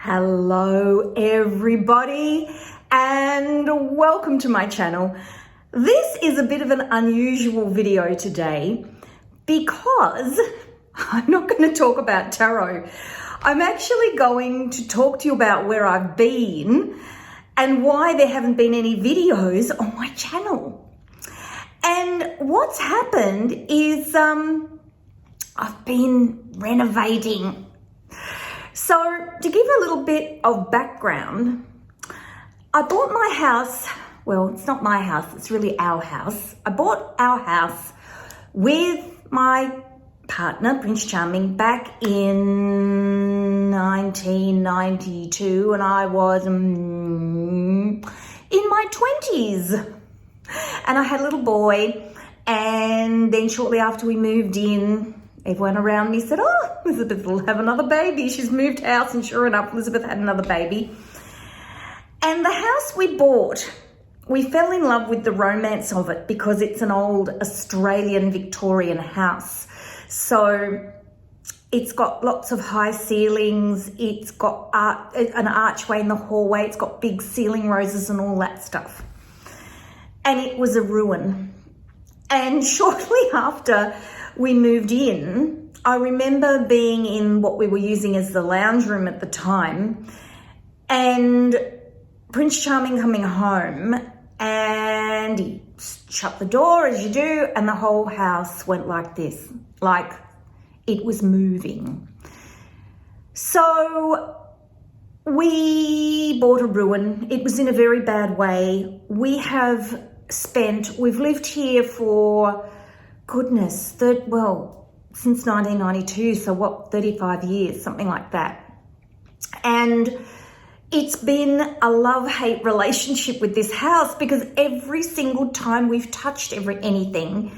Hello everybody and welcome to my channel. This is a bit of an unusual video today because I'm not going to talk about tarot. I'm actually going to talk to you about where I've been and why there haven't been any videos on my channel. And what's happened is I've been renovating. So to give a little bit of background, I bought my house, well, it's not my house, it's really our house. I bought our house with my partner, Prince Charming, back in 1992, and I was in my 20s. And I had a little boy, and then shortly after we moved in, everyone around me said, oh, Elizabeth will have another baby. She's moved house, and sure enough, Elizabeth had another baby. And the house we bought, we fell in love with the romance of it because it's an old Australian Victorian house. So it's got lots of high ceilings. It's got an archway in the hallway. It's got big ceiling roses and all that stuff. And it was a ruin. And shortly after we moved in, I remember being in what we were using as the lounge room at the time, and Prince Charming coming home, and he shut the door as you do, and the whole house went like this, like it was moving. So we bought a ruin. It was in a very bad way. We've lived here for goodness, since 1992, so 35 years, something like that. And it's been a love-hate relationship with this house because every single time we've touched anything,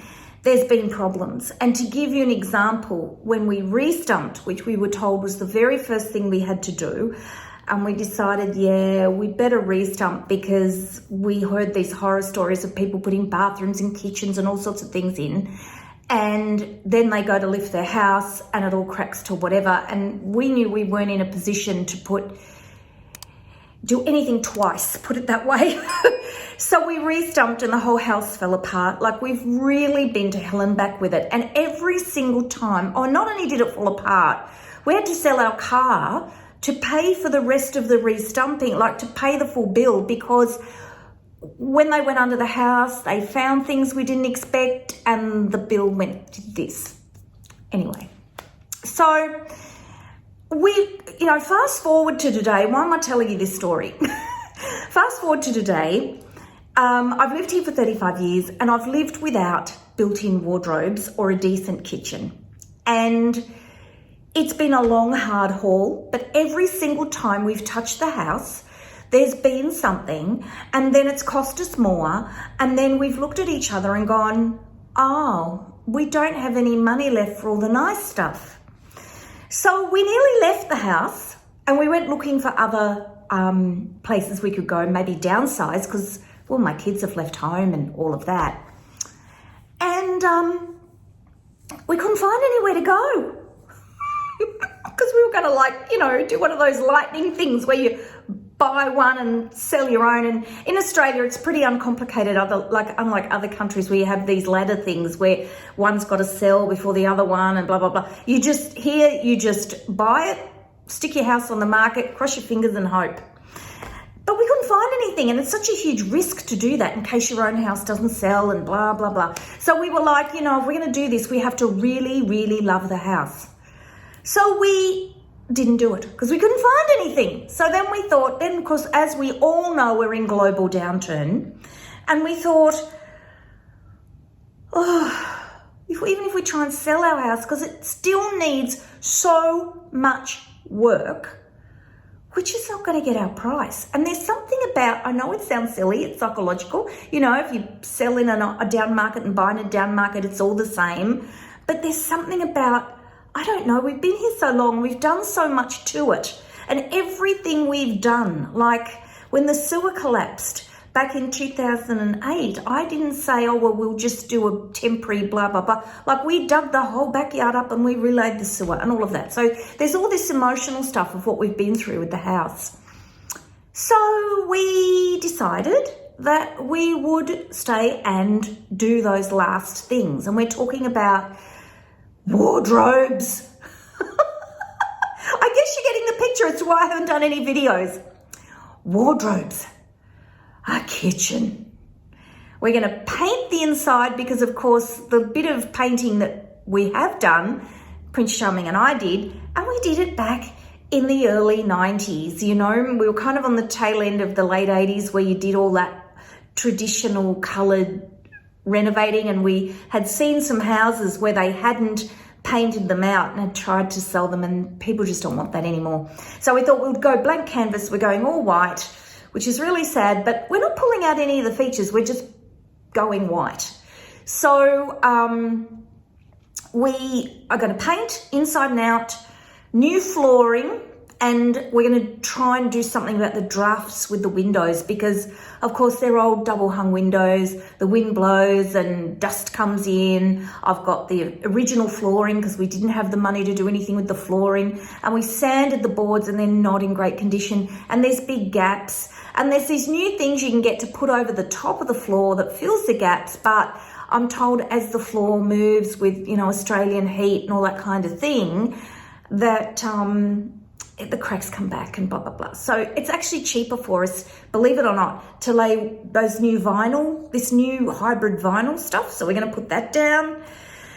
there's been problems. And to give you an example, when we re-stumped, which we were told was the very first thing we had to do, and we decided, yeah, we'd better re-stump because we heard these horror stories of people putting bathrooms and kitchens and all sorts of things in. And then they go to lift their house and it all cracks to whatever. And we knew we weren't in a position to do anything twice, put it that way. So we re-stumped and the whole house fell apart. Like, we've really been to hell and back with it. And every single time, not only did it fall apart, we had to sell our car to pay for the rest of the re-stumping, like to pay the full bill, because when they went under the house, they found things we didn't expect and the bill went to this. Anyway, so fast forward to today. Why am I telling you this story? Fast forward to today. I've lived here for 35 years and I've lived without built-in wardrobes or a decent kitchen. And it's been a long, hard haul, but every single time we've touched the house, there's been something, and then it's cost us more, and then we've looked at each other and gone, oh, we don't have any money left for all the nice stuff. So we nearly left the house, and we went looking for other places we could go, maybe downsize, because, well, my kids have left home and all of that. And we couldn't find anywhere to go. Because we were going to do one of those lightning things where you buy one and sell your own. And in Australia, it's pretty uncomplicated, unlike other countries where you have these ladder things where one's got to sell before the other one and blah, blah, blah. You just buy it, stick your house on the market, cross your fingers and hope. But we couldn't find anything, and it's such a huge risk to do that in case your own house doesn't sell and blah, blah, blah. So we were like, if we're going to do this, we have to really, really love the house. So we didn't do it because we couldn't find anything. So then we thought, because as we all know, we're in global downturn, and we thought, even if we try and sell our house, because it still needs so much work, we're just not going to get our price. And there's something about, I know it sounds silly, it's psychological, if you sell in a down market and buy in a down market, it's all the same. But there's something about, I don't know, we've been here so long, we've done so much to it. And everything we've done, like when the sewer collapsed, back in 2008. I didn't say, oh, well, we'll just do a temporary blah, blah, blah. Like, we dug the whole backyard up and we relayed the sewer and all of that. So there's all this emotional stuff of what we've been through with the house. So we decided that we would stay and do those last things. And we're talking about wardrobes. I guess you're getting the picture as to why I haven't done any videos. Wardrobes, a kitchen. We're going to paint the inside because, of course, the bit of painting that we have done, Prince Charming and I did, and we did it back in the early 90s, you know. We were kind of on the tail end of the late 80s where you did all that traditional coloured renovating, and we had seen some houses where they hadn't painted them out and had tried to sell them, and people just don't want that anymore. So we thought we'd go blank canvas. We're going all white, which is really sad, but we're not pulling out any of the features. We're just going white. So we are going to paint inside and out, new flooring, and we're going to try and do something about the drafts with the windows because, of course, they're old double-hung windows. The wind blows and dust comes in. I've got the original flooring because we didn't have the money to do anything with the flooring. And we sanded the boards and they're not in great condition. And there's big gaps. And there's these new things you can get to put over the top of the floor that fills the gaps. But I'm told as the floor moves with, you know, Australian heat and all that kind of thing, that the cracks come back and blah, blah, blah. So it's actually cheaper for us, believe it or not, to lay those new vinyl, this new hybrid vinyl stuff. So we're going to put that down.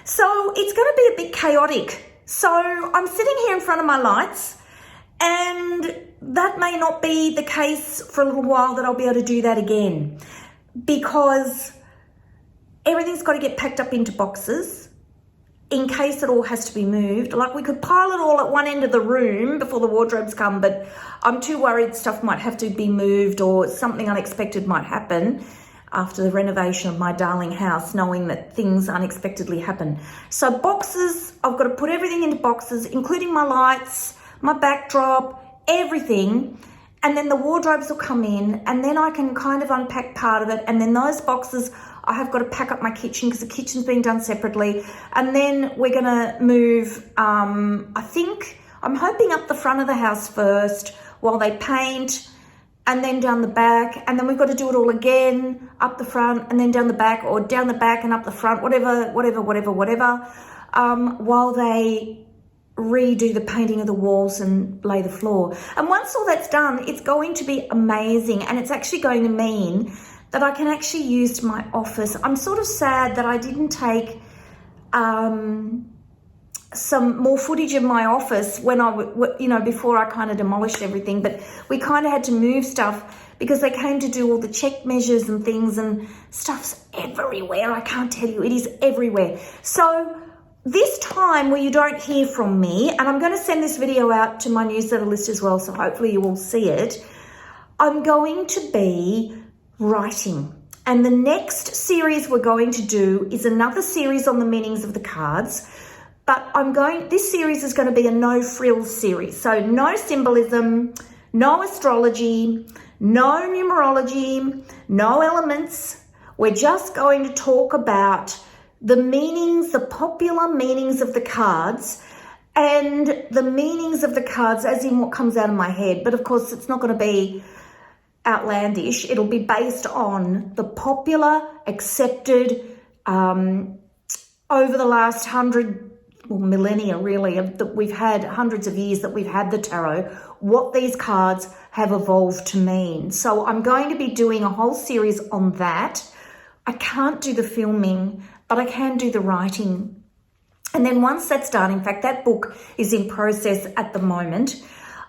So it's going to be a bit chaotic. So I'm sitting here in front of my lights, and that may not be the case for a little while that I'll be able to do that again, because everything's got to get packed up into boxes in case it all has to be moved. Like, we could pile it all at one end of the room before the wardrobes come, but I'm too worried stuff might have to be moved or something unexpected might happen after the renovation of my darling house, knowing that things unexpectedly happen. So boxes, I've got to put everything into boxes, including my lights, my backdrop, everything. And then the wardrobes will come in, and then I can kind of unpack part of it. And then those boxes, I have got to pack up my kitchen because the kitchen's being done separately. And then we're going to move, I'm hoping up the front of the house first while they paint, and then down the back. And then we've got to do it all again, up the front and then down the back, or down the back and up the front, whatever, while they redo the painting of the walls and lay the floor. And once all that's done, it's going to be amazing. And it's actually going to mean that I can actually use my office. I'm sort of sad that I didn't take some more footage of my office when before I kind of demolished everything. But we kind of had to move stuff because they came to do all the check measures and things, and stuff's everywhere. I can't tell you, it is everywhere. So this time where you don't hear from me, and I'm going to send this video out to my newsletter list as well, so hopefully you will see it, I'm going to be writing. And the next series we're going to do is another series on the meanings of the cards, but this series is going to be a no frills series. So no symbolism, no astrology, no numerology, no elements. We're just going to talk about the meanings, the popular meanings of the cards, and the meanings of the cards as in what comes out of my head. But of course, it's not going to be outlandish. It'll be based on the popular, accepted, over the last millennia really, that we've had, hundreds of years that we've had the tarot, what these cards have evolved to mean. So I'm going to be doing a whole series on that. I can't do the filming, but I can do the writing. And then once that's done, in fact, that book is in process at the moment,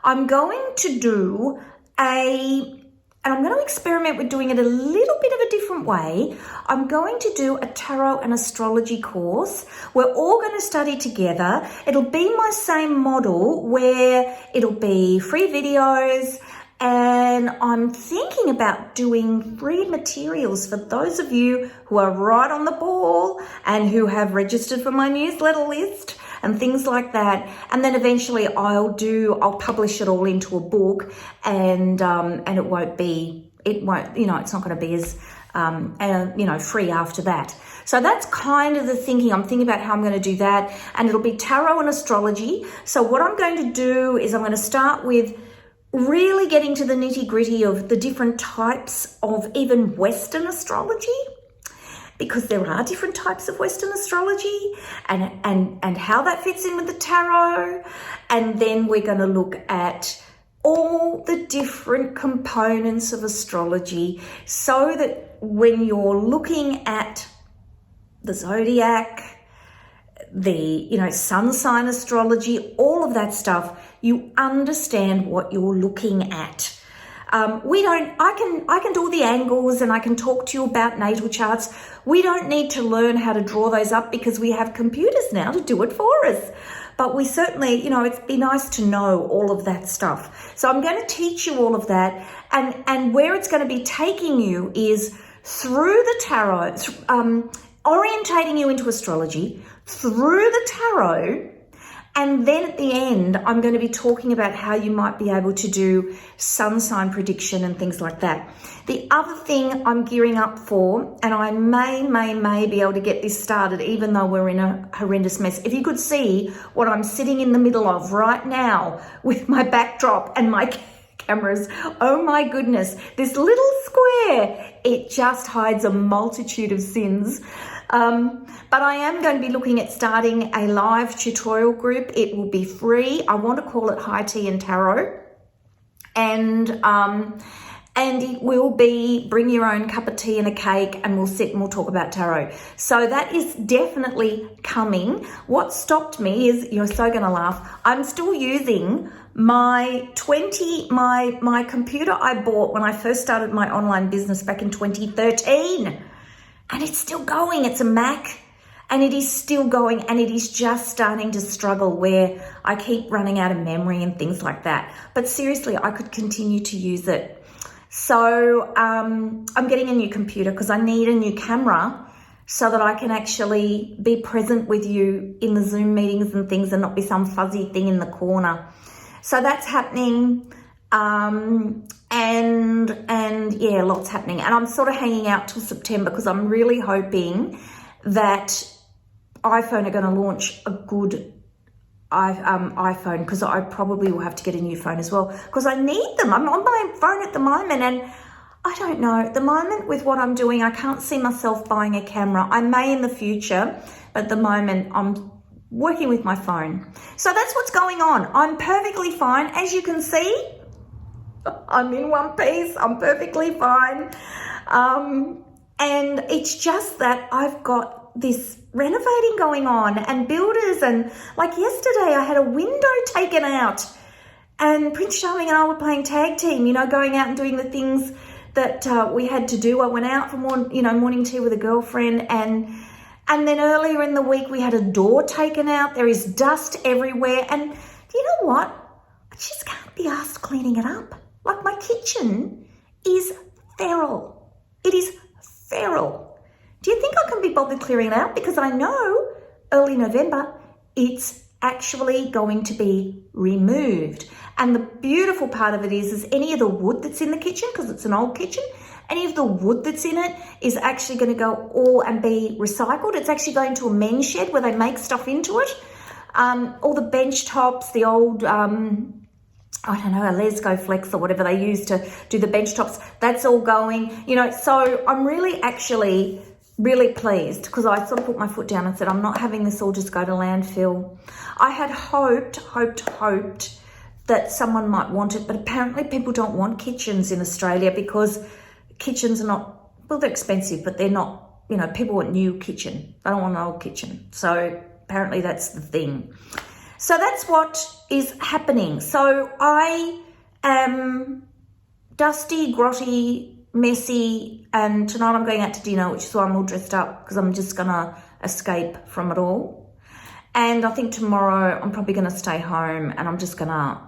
I'm going to do and I'm going to experiment with doing it a little bit of a different way. I'm going to do a tarot and astrology course. We're all going to study together. It'll be my same model where it'll be free videos, and I'm thinking about doing free materials for those of you who are right on the ball and who have registered for my newsletter list and things like that. And then eventually I'll publish it all into a book, and it won't be it won't, it's not going to be as, free after that. So that's kind of the thinking. I'm thinking about how I'm going to do that, and it'll be tarot and astrology. So what I'm going to do is I'm going to start with really getting to the nitty gritty of the different types of even Western astrology, because there are different types of Western astrology, and how that fits in with the tarot. And then we're going to look at all the different components of astrology, so that when you're looking at the zodiac, the sun sign astrology, all of that stuff, you understand what you're looking at. I can do all the angles, and I can talk to you about natal charts. We don't need to learn how to draw those up because we have computers now to do it for us. But we certainly, it'd be nice to know all of that stuff. So I'm going to teach you all of that, and where it's going to be taking you is through the tarot, orientating you into astrology, through the tarot, and then at the end, I'm going to be talking about how you might be able to do sun sign prediction and things like that. The other thing I'm gearing up for, and I may be able to get this started even though we're in a horrendous mess. If you could see what I'm sitting in the middle of right now with my backdrop and my cameras, oh my goodness, this little square, it just hides a multitude of sins. But I am going to be looking at starting a live tutorial group. It will be free. I want to call it High Tea and Tarot. And it will be bring your own cup of tea and a cake, and we'll sit and we'll talk about tarot. So that is definitely coming. What stopped me is, you're so going to laugh, I'm still using my computer I bought when I first started my online business back in 2013. And it's still going. It's a Mac, and it is still going, and it is just starting to struggle where I keep running out of memory and things like that. But seriously, I could continue to use it. So I'm getting a new computer because I need a new camera so that I can actually be present with you in the Zoom meetings and things, and not be some fuzzy thing in the corner. So that's happening. And yeah, lots happening, and I'm sort of hanging out till September because I'm really hoping that iPhone are going to launch a good iPhone, because I probably will have to get a new phone as well because I need them. I'm on my phone at the moment, and I don't know, at the moment with what I'm doing, I can't see myself buying a camera. I may in the future, but at the moment I'm working with my phone. So that's what's going on. I'm perfectly fine, as you can see. I'm in one piece. I'm perfectly fine. And it's just that I've got this renovating going on, and builders, and like yesterday I had a window taken out, and Prince Charming and I were playing tag team, going out and doing the things that we had to do. I went out for morning tea with a girlfriend, and then earlier in the week we had a door taken out. There is dust everywhere, and you know what? I just can't be asked cleaning it up. Like, my kitchen is feral. It is feral. Do you think I can be bothered clearing it out? Because I know early November it's actually going to be removed. And the beautiful part of it is any of the wood that's in the kitchen, because it's an old kitchen, any of the wood that's in it is actually going to go all and be recycled. It's actually going to a men's shed where they make stuff into it. All the bench tops, the old... I don't know, a Lesco Flex or whatever they use to do the bench tops, that's all going, so I'm really pleased, because I sort of put my foot down and said, I'm not having this all just go to landfill. I had hoped that someone might want it, but apparently people don't want kitchens in Australia because kitchens are not, well, they're expensive, but they're not, people want new kitchen. They don't want an old kitchen. So apparently that's the thing. So that's what is happening. So I am dusty, grotty, messy, and tonight I'm going out to dinner, which is why I'm all dressed up, because I'm just going to escape from it all. And I think tomorrow I'm probably going to stay home, and I'm just going to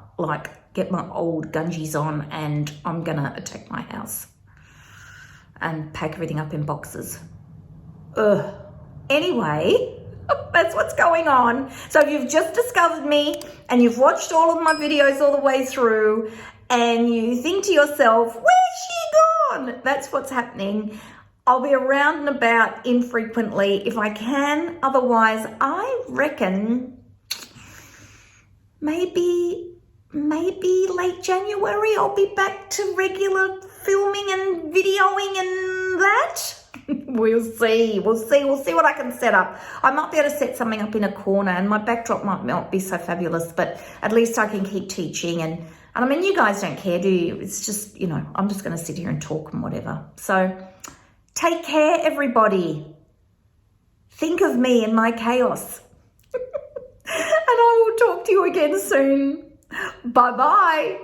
get my old gungies on, and I'm going to attack my house and pack everything up in boxes. Ugh. Anyway... that's what's going on. So if you've just discovered me and you've watched all of my videos all the way through, and you think to yourself, where's she on. That's what's happening. I'll be around and about infrequently if I can. Otherwise, I reckon maybe late January I'll be back to regular filming and videoing and that. We'll see what I can set up. I might be able to set something up in a corner, and my backdrop might not be so fabulous, but at least I can keep teaching. And I mean, you guys don't care, do you? It's just, you know, I'm just going to sit here and talk and whatever. So take care, everybody. Think of me and my chaos. And I will talk to you again soon. Bye-bye.